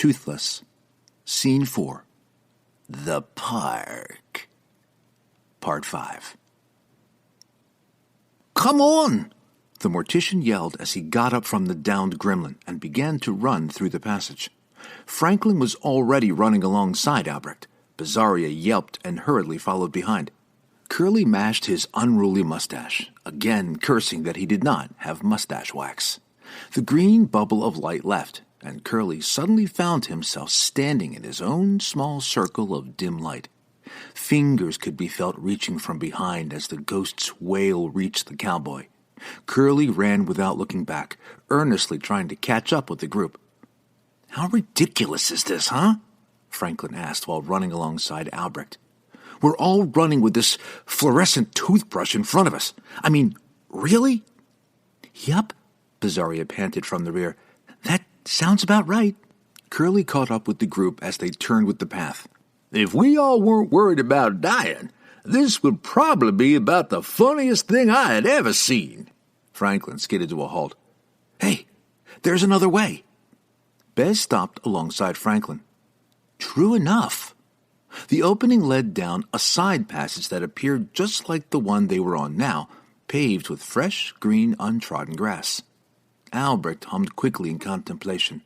Toothless. Scene 4. The Park. Part 5. "Come on!" the mortician yelled as he got up from the downed gremlin and began to run through the passage. Franklin was already running alongside Albrecht. Bizarria yelped and hurriedly followed behind. Curly mashed his unruly mustache, again cursing that he did not have mustache wax. The green bubble of light left, and Curly suddenly found himself standing in his own small circle of dim light. Fingers could be felt reaching from behind as the ghost's wail reached the cowboy. Curly ran without looking back, earnestly trying to catch up with the group. "How ridiculous is this, huh?" Franklin asked while running alongside Albrecht. "We're all running with this fluorescent toothbrush in front of us. I mean, really?" "Yup," Bizarria panted from the rear. "That sounds about right." Curly caught up with the group as they turned with the path. "If we all weren't worried about dying, this would probably be about the funniest thing I had ever seen." Franklin skidded to a halt. "Hey, there's another way." Bez stopped alongside Franklin. True enough. The opening led down a side passage that appeared just like the one they were on now, paved with fresh, green, untrodden grass. Albrecht hummed quickly in contemplation.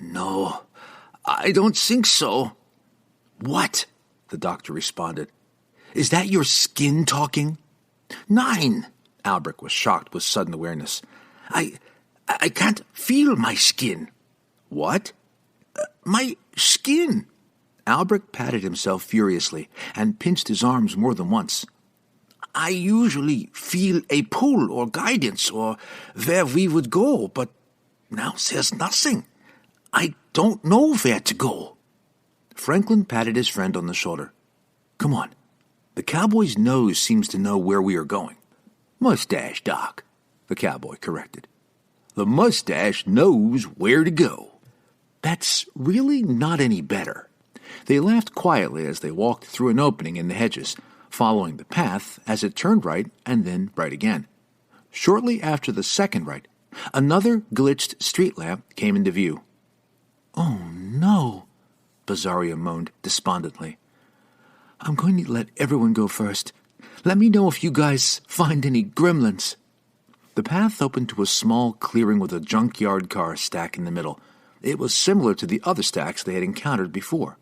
"No, I don't think so." "What?" the doctor responded. "Is that your skin talking?" "Nein." Albrecht was shocked with sudden awareness. I can't feel my skin." "What?" My skin." Albrecht patted himself furiously and pinched his arms more than once. "I usually feel a pull or guidance or where we would go, but now there's nothing. I don't know where to go." Franklin patted his friend on the shoulder. "Come on. The cowboy's nose seems to know where we are going." "Mustache, Doc," the cowboy corrected. "The mustache knows where to go." "That's really not any better." They laughed quietly as they walked through an opening in the hedges, following the path as it turned right and then right again. Shortly after the second right, another glitched street lamp came into view. "Oh, no," Bizarria moaned despondently. "I'm going to let everyone go first. Let me know if you guys find any gremlins." The path opened to a small clearing with a junkyard car stack in the middle. It was similar to the other stacks they had encountered before.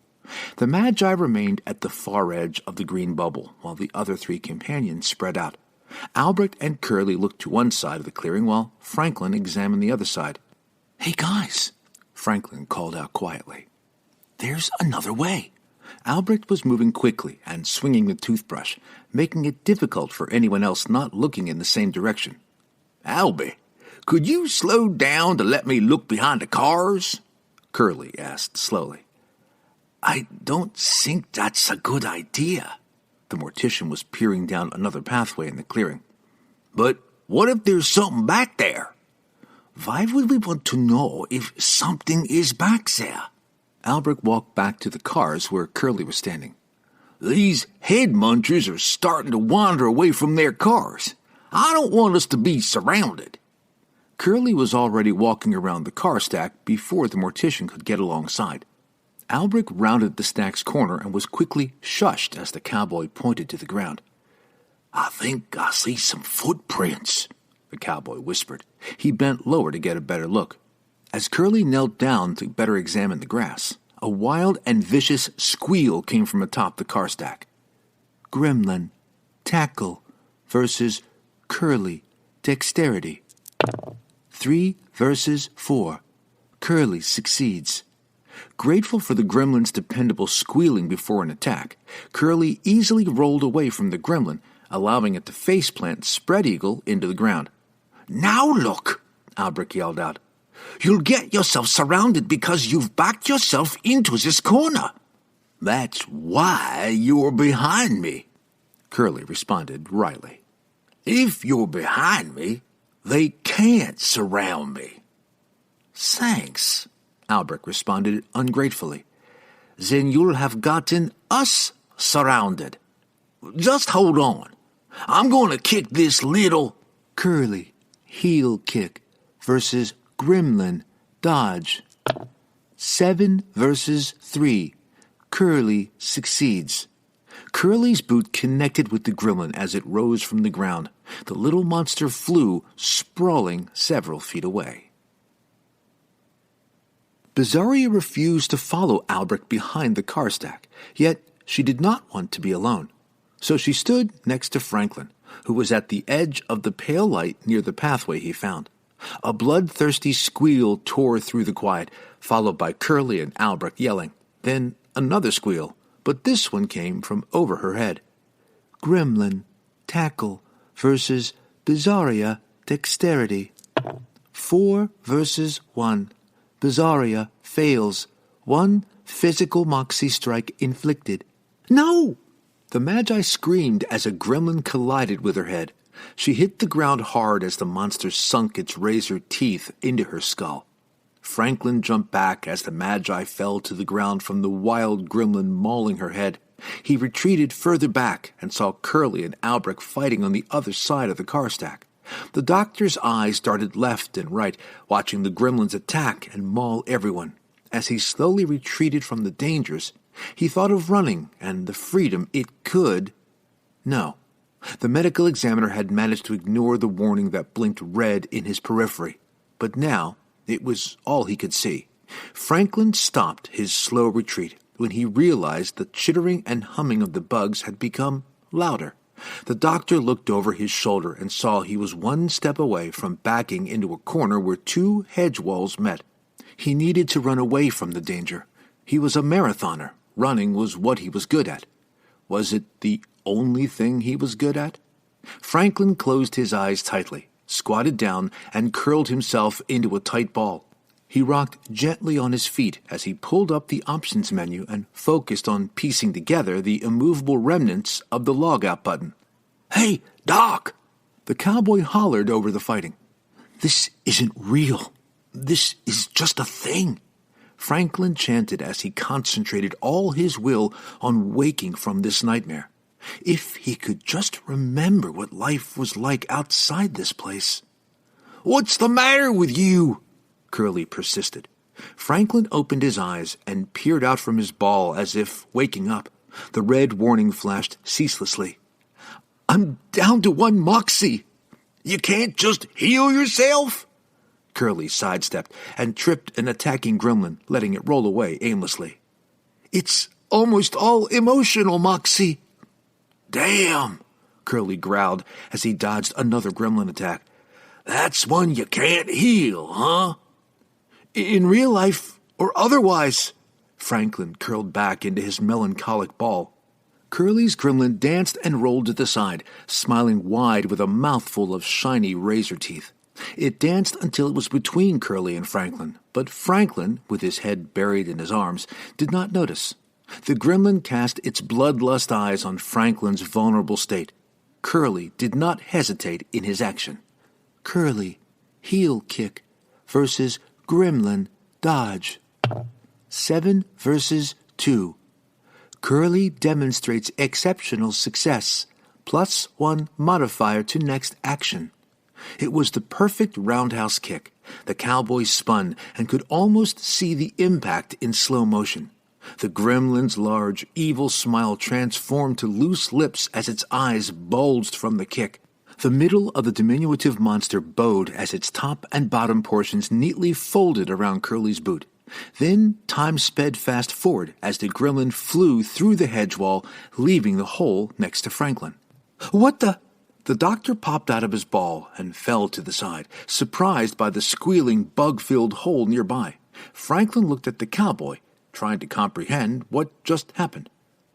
The Magi remained at the far edge of the green bubble, while the other three companions spread out. Albrecht and Curly looked to one side of the clearing, while Franklin examined the other side. "Hey, guys," Franklin called out quietly. "There's another way." Albrecht was moving quickly and swinging the toothbrush, making it difficult for anyone else not looking in the same direction. "Albie, could you slow down to let me look behind the cars?" Curly asked slowly. "I don't think that's a good idea." The mortician was peering down another pathway in the clearing. "But what if there's something back there?" "Why would we want to know if something is back there?" Albrecht walked back to the cars where Curly was standing. "These head munchers are starting to wander away from their cars. I don't want us to be surrounded." Curly was already walking around the car stack before the mortician could get alongside. Albrecht rounded the stack's corner and was quickly shushed as the cowboy pointed to the ground. "I think I see some footprints," the cowboy whispered. He bent lower to get a better look. As Curly knelt down to better examine the grass, a wild and vicious squeal came from atop the car stack. "Gremlin, tackle, versus Curly, dexterity. 3 versus 4. Curly succeeds." Grateful for the gremlin's dependable squealing before an attack, Curly easily rolled away from the gremlin, allowing it to faceplant spread eagle into the ground. "Now look!" Albrecht yelled out. "You'll get yourself surrounded because you've backed yourself into this corner." "That's why you're behind me," Curly responded wryly. "If you're behind me, they can't surround me." "Thanks," Albrecht responded ungratefully. "Then you'll have gotten us surrounded." "Just hold on. I'm going to kick this little..." Curly, heel kick versus gremlin, dodge. 7 versus 3. Curly succeeds. Curly's boot connected with the gremlin as it rose from the ground. The little monster flew, sprawling several feet away. Bizarria refused to follow Albrecht behind the car stack, yet she did not want to be alone. So she stood next to Franklin, who was at the edge of the pale light near the pathway he found. A bloodthirsty squeal tore through the quiet, followed by Curly and Albrecht yelling. Then another squeal, but this one came from over her head. Gremlin, tackle, versus Bizarria, dexterity. 4 versus 1. Bizarria fails. 1 physical moxie strike inflicted. No! The Magi screamed as a gremlin collided with her head. She hit the ground hard as the monster sunk its razor teeth into her skull. Franklin jumped back as the Magi fell to the ground from the wild gremlin mauling her head. He retreated further back and saw Curly and Albrecht fighting on the other side of the car stack. The doctor's eyes darted left and right, watching the gremlins attack and maul everyone. As he slowly retreated from the dangers, he thought of running and the freedom it could. No. The medical examiner had managed to ignore the warning that blinked red in his periphery. But now it was all he could see. Franklin stopped his slow retreat when he realized the chittering and humming of the bugs had become louder. The doctor looked over his shoulder and saw he was 1 step away from backing into a corner where 2 hedge walls met. He needed to run away from the danger. He was a marathoner. Running was what he was good at. Was it the only thing he was good at? Franklin closed his eyes tightly, squatted down, and curled himself into a tight ball. He rocked gently on his feet as he pulled up the options menu and focused on piecing together the immovable remnants of the log-out button. "Hey, Doc!" The cowboy hollered over the fighting. "This isn't real. This is just a thing," Franklin chanted as he concentrated all his will on waking from this nightmare. If he could just remember what life was like outside this place. "What's the matter with you?" Curly persisted. Franklin opened his eyes and peered out from his ball as if waking up. The red warning flashed ceaselessly. "I'm down to 1 moxie." "You can't just heal yourself?" Curly sidestepped and tripped an attacking gremlin, letting it roll away aimlessly. "It's almost all emotional, Moxie." "Damn," Curly growled as he dodged another gremlin attack. "That's one you can't heal, huh?" "In real life or otherwise," Franklin curled back into his melancholic ball. Curly's gremlin danced and rolled to the side, smiling wide with a mouthful of shiny razor teeth. It danced until it was between Curly and Franklin, but Franklin, with his head buried in his arms, did not notice. The gremlin cast its bloodlust eyes on Franklin's vulnerable state. Curly did not hesitate in his action. Curly, heel kick, versus gremlin, dodge. 7 versus 2. Curly demonstrates exceptional success, +1 modifier to next action. It was the perfect roundhouse kick. The cowboy spun and could almost see the impact in slow motion. The gremlin's large, evil smile transformed to loose lips as its eyes bulged from the kick. The middle of the diminutive monster bowed as its top and bottom portions neatly folded around Curly's boot. Then time sped fast forward as the gremlin flew through the hedge wall, leaving the hole next to Franklin. "What the—" The doctor popped out of his ball and fell to the side, surprised by the squealing, bug-filled hole nearby. Franklin looked at the cowboy, trying to comprehend what just happened.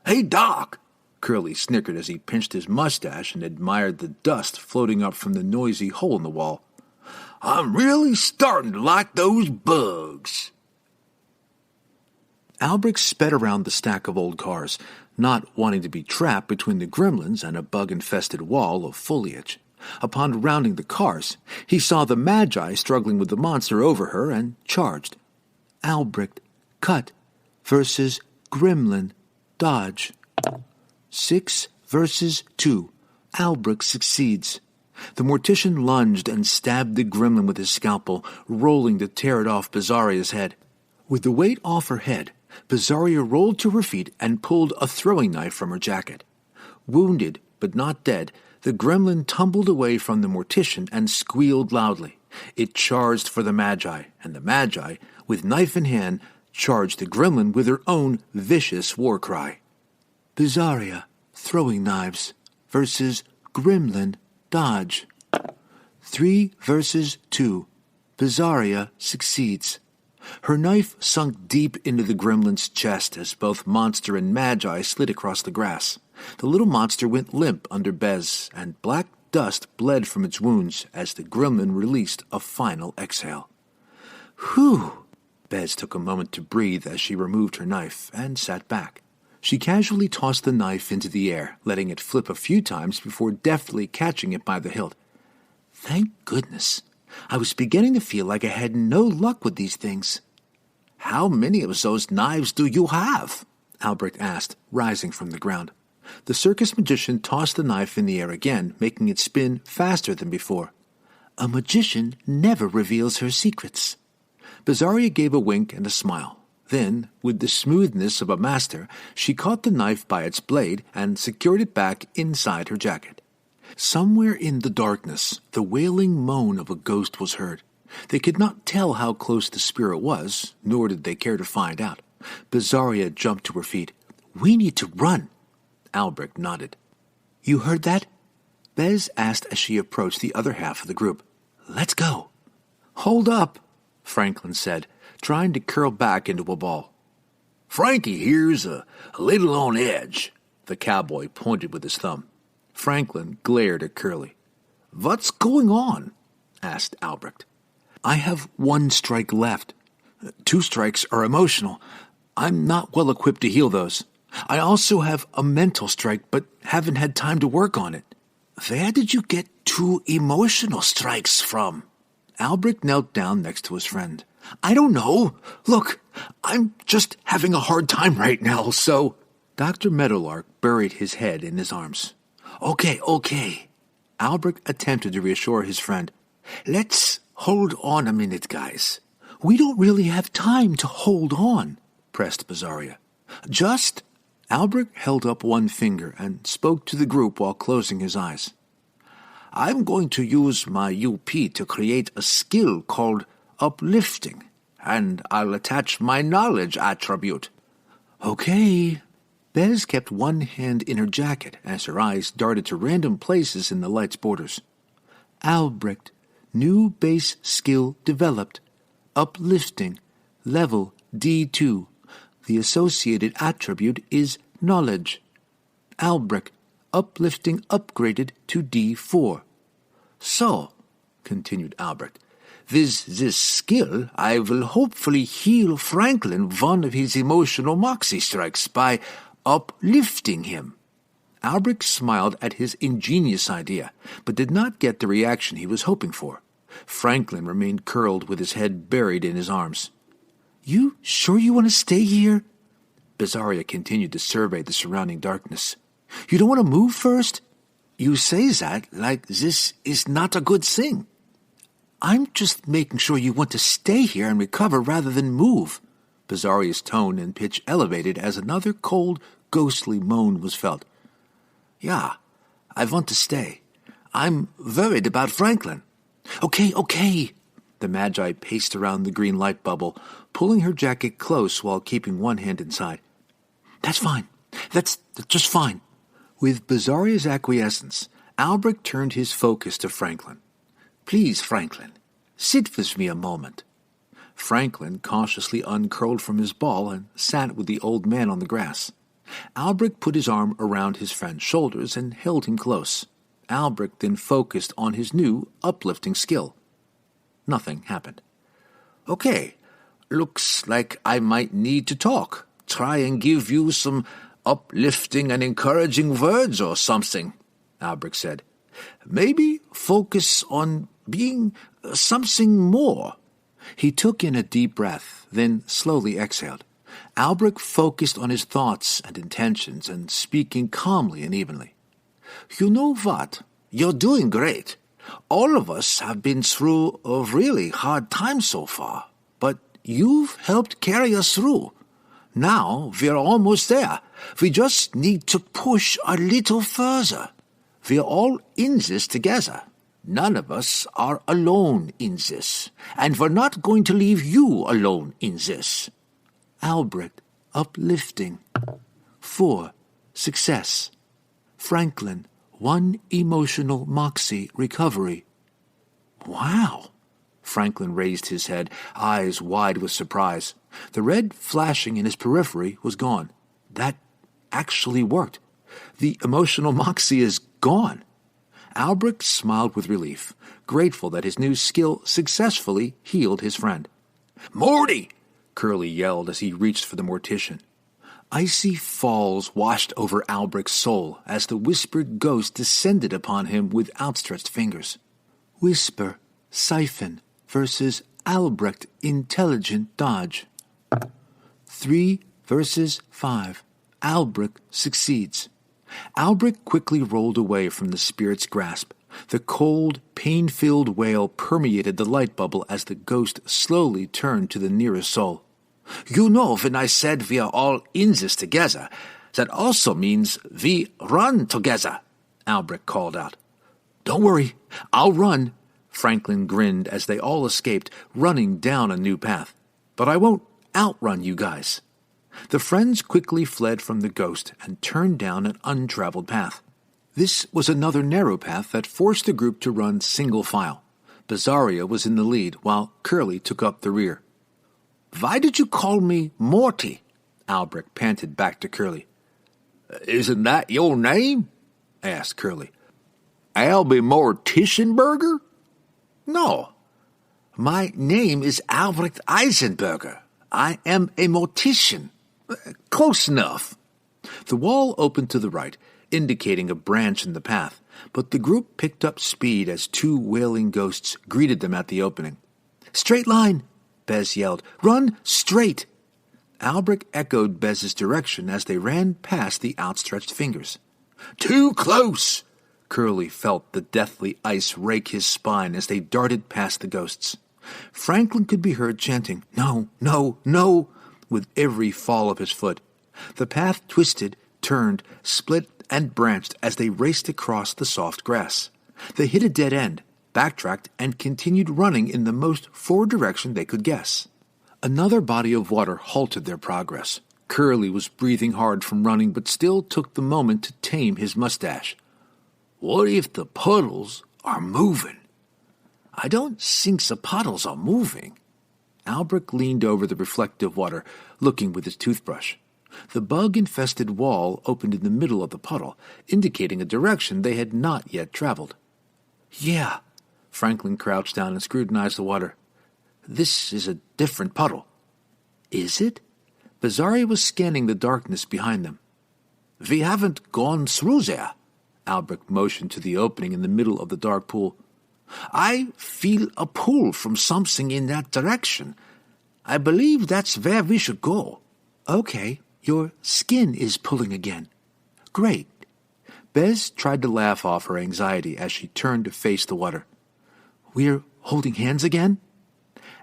"Hey, Doc!" Curly snickered as he pinched his mustache and admired the dust floating up from the noisy hole in the wall. "I'm really starting to like those bugs." Albrecht sped around the stack of old cars, not wanting to be trapped between the gremlins and a bug-infested wall of foliage. Upon rounding the cars, he saw the Magi struggling with the monster over her and charged. Albrecht, cut, versus gremlin, dodge. 6 versus 2. Albrecht succeeds. The mortician lunged and stabbed the gremlin with his scalpel, rolling to tear it off Bizarria's head. With the weight off her head, Bizarria rolled to her feet and pulled a throwing knife from her jacket. Wounded, but not dead, the gremlin tumbled away from the mortician and squealed loudly. It charged for the Magi, and the Magi, with knife in hand, charged the gremlin with her own vicious war cry. Bizarria, throwing knives, versus gremlin, dodge. 3 versus 2. Bizarria succeeds. Her knife sunk deep into the gremlin's chest as both monster and Magi slid across the grass. The little monster went limp under Bez, and black dust bled from its wounds as the gremlin released a final exhale. Whew! Bez took a moment to breathe as she removed her knife and sat back. She casually tossed the knife into the air, letting it flip a few times before deftly catching it by the hilt. Thank goodness. I was beginning to feel like I had no luck with these things. How many of those knives do you have? Albrecht asked, rising from the ground. The circus magician tossed the knife in the air again, making it spin faster than before. A magician never reveals her secrets. Bizarria gave a wink and a smile. Then, with the smoothness of a master, she caught the knife by its blade and secured it back inside her jacket. Somewhere in the darkness, the wailing moan of a ghost was heard. They could not tell how close the spirit was, nor did they care to find out. Bizarria jumped to her feet. We need to run. Albrecht nodded. You heard that? Bez asked as she approached the other half of the group. Let's go. Hold up, Franklin said, trying to curl back into a ball. Frankie here's a little on edge. The cowboy pointed with his thumb. Franklin glared at Curly. What's going on? Asked Albrecht. I have 1 strike left. 2 strikes are emotional. I'm not well equipped to heal those. I also have a mental strike, but haven't had time to work on it. Where did you get 2 emotional strikes from? Albrecht knelt down next to his friend. I don't know. Look, I'm just having a hard time right now, so... Dr. Meadowlark buried his head in his arms. Okay. Albrecht attempted to reassure his friend. Let's hold on a minute, guys. We don't really have time to hold on, pressed Bizarria. Just... Albrecht held up 1 finger and spoke to the group while closing his eyes. I'm going to use my UP to create a skill called uplifting, and I'll attach my knowledge attribute. Okay. Bez kept 1 hand in her jacket as her eyes darted to random places in the light's borders. Albrecht, new base skill developed. Uplifting, level D2. The associated attribute is knowledge. Albrecht, uplifting upgraded to D4. So, continued Albrecht, with this skill I will hopefully heal Franklin 1 of his emotional moxie strikes by uplifting him. Albrecht smiled at his ingenious idea, but did not get the reaction he was hoping for. Franklin remained curled with his head buried in his arms. You sure you want to stay here? Bizarria continued to survey the surrounding darkness. You don't want to move first? You say that like this is not a good thing. I'm just making sure you want to stay here and recover rather than move. Bizarria's tone and pitch elevated as another cold, ghostly moan was felt. Yeah, I want to stay. I'm worried about Franklin. Okay. The Magi paced around the green light bubble, pulling her jacket close while keeping 1 hand inside. That's fine. That's just fine. With Bizarria's acquiescence, Albrecht turned his focus to Franklin. Please, Franklin, sit with me a moment. Franklin cautiously uncurled from his ball and sat with the old man on the grass. Albrecht put his arm around his friend's shoulders and held him close. Albrecht then focused on his new uplifting skill. Nothing happened. Okay, looks like I might need to talk. Try and give you some uplifting and encouraging words or something, Albrecht said. Maybe focus on being something more. He took in a deep breath, then slowly exhaled. Albrecht focused on his thoughts and intentions and speaking calmly and evenly. You know what? You're doing great. All of us have been through a really hard time so far, but you've helped carry us through. Now we're almost there. We just need to push a little further. We're all in this together. None of us are alone in this, and we're not going to leave you alone in this. Albrecht, uplifting. 4. Success. Franklin, 1 emotional moxie recovery. Wow! Franklin raised his head, eyes wide with surprise. The red flashing in his periphery was gone. That actually worked. The emotional moxie is gone. Albrecht smiled with relief, grateful that his new skill successfully healed his friend. "Morty!" Curly yelled as he reached for the mortician. Icy falls washed over Albrecht's soul as the whispered ghost descended upon him with outstretched fingers. Whisper, siphon versus Albrecht intelligent dodge. 3 versus 5. Albrecht succeeds. Albrecht quickly rolled away from the spirit's grasp. The cold, pain-filled wail permeated the light bubble as the ghost slowly turned to the nearest soul. "You know, when I said we are all in this together, that also means we run together," Albrecht called out. "Don't worry, I'll run," Franklin grinned as they all escaped, running down a new path. "But I won't outrun you guys." The friends quickly fled from the ghost and turned down an untraveled path. This was another narrow path that forced the group to run single file. Bizarria was in the lead, while Curly took up the rear. "Why did you call me Morty?" Albrecht panted back to Curly. "Isn't that your name?" asked Curly. "Albie Mortischenberger?" "No. My name is Albrecht Eisenberger. I am a mortician." "Close enough." The wall opened to the right, indicating a branch in the path, but the group picked up speed as 2 wailing ghosts greeted them at the opening. "Straight line!" Bez yelled. "Run straight!" Albrecht echoed Bez's direction as they ran past the outstretched fingers. "Too close!" Curly felt the deathly ice rake his spine as they darted past the ghosts. Franklin could be heard chanting, "No, no, no," with every fall of his foot. The path twisted, turned, split, and branched as they raced across the soft grass. They hit a dead end, backtracked, and continued running in the most forward direction they could guess. Another body of water halted their progress. Curly was breathing hard from running, but still took the moment to tame his mustache. "What if the puddles are moving?" "I don't think the puddles are moving." Albrecht leaned over the reflective water, looking with his toothbrush. The bug-infested wall opened in the middle of the puddle, indicating a direction they had not yet traveled. "Yeah." Franklin crouched down and scrutinized the water. "This is a different puddle." "Is it?" Bizarria was scanning the darkness behind them. "We haven't gone through there." Albrecht motioned to the opening in the middle of the dark pool. "I feel a pull from something in that direction. I believe that's where we should go." "Okay, your skin is pulling again." "Great." Bez tried to laugh off her anxiety as she turned to face the water. "We're holding hands again?"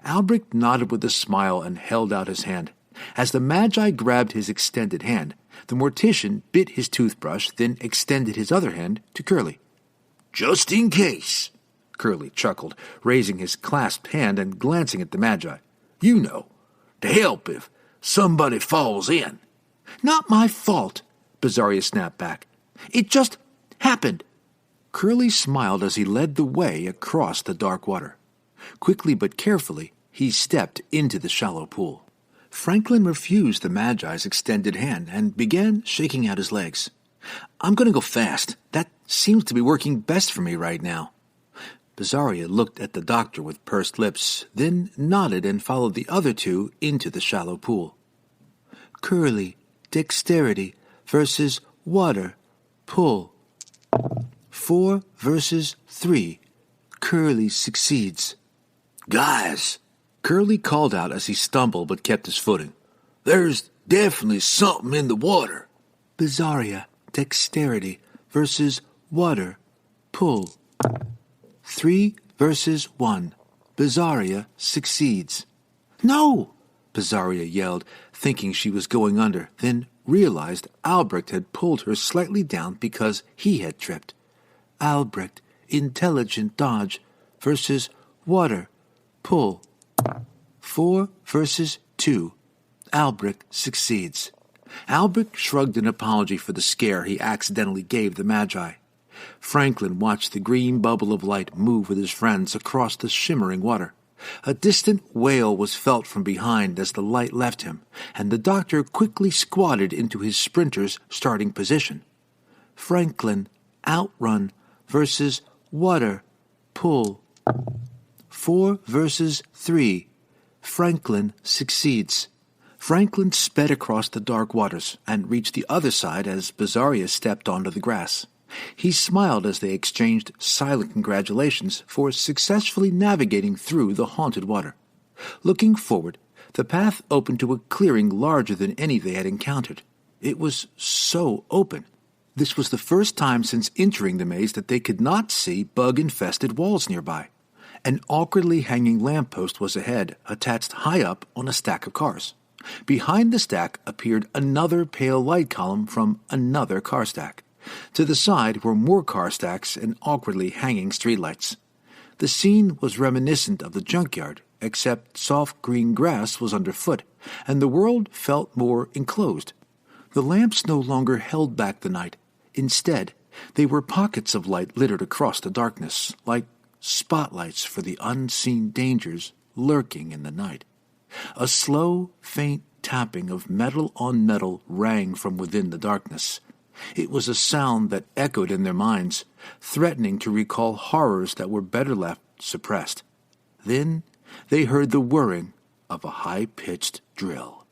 Albrecht nodded with a smile and held out his hand. As the Magi grabbed his extended hand, the mortician bit his toothbrush, then extended his other hand to Curly. "Just in case," Curly chuckled, raising his clasped hand and glancing at the Magi. "You know, to help if somebody falls in." "Not my fault," Bizarria snapped back. "It just happened." Curly smiled as he led the way across the dark water. Quickly but carefully, he stepped into the shallow pool. Franklin refused the Magi's extended hand and began shaking out his legs. "I'm going to go fast. That seems to be working best for me right now." Bizarria looked at the doctor with pursed lips, then nodded and followed the other 2 into the shallow pool. Curly, dexterity versus water, pull. 4 versus 3. Curly succeeds. "Guys," Curly called out as he stumbled but kept his footing. "There's definitely something in the water." Bizarria, dexterity versus water, pull. 3 versus 1. Bizarria succeeds. "No!" Bizarria yelled, thinking she was going under, then realized Albrecht had pulled her slightly down because he had tripped. Albrecht, intelligent dodge, versus water, pull. 4 versus 2. Albrecht succeeds. Albrecht shrugged an apology for the scare he accidentally gave the Magi. Franklin watched the green bubble of light move with his friends across the shimmering water. A distant wail was felt from behind as the light left him, and the doctor quickly squatted into his sprinter's starting position. Franklin, outrun, versus water, pull. 4 versus 3. Franklin succeeds. Franklin sped across the dark waters and reached the other side as Bizarria stepped onto the grass. He smiled as they exchanged silent congratulations for successfully navigating through the haunted water. Looking forward, the path opened to a clearing larger than any they had encountered. It was so open. This was the first time since entering the maze that they could not see bug-infested walls nearby. An awkwardly hanging lamppost was ahead, attached high up on a stack of cars. Behind the stack appeared another pale light column from another car stack. To the side were more car stacks and awkwardly hanging streetlights. The scene was reminiscent of the junkyard, except soft green grass was underfoot, and the world felt more enclosed. The lamps no longer held back the night. Instead, they were pockets of light littered across the darkness, like spotlights for the unseen dangers lurking in the night. A slow, faint tapping of metal on metal rang from within the darkness. It was a sound that echoed in their minds, threatening to recall horrors that were better left suppressed. Then they heard the whirring of a high-pitched drill.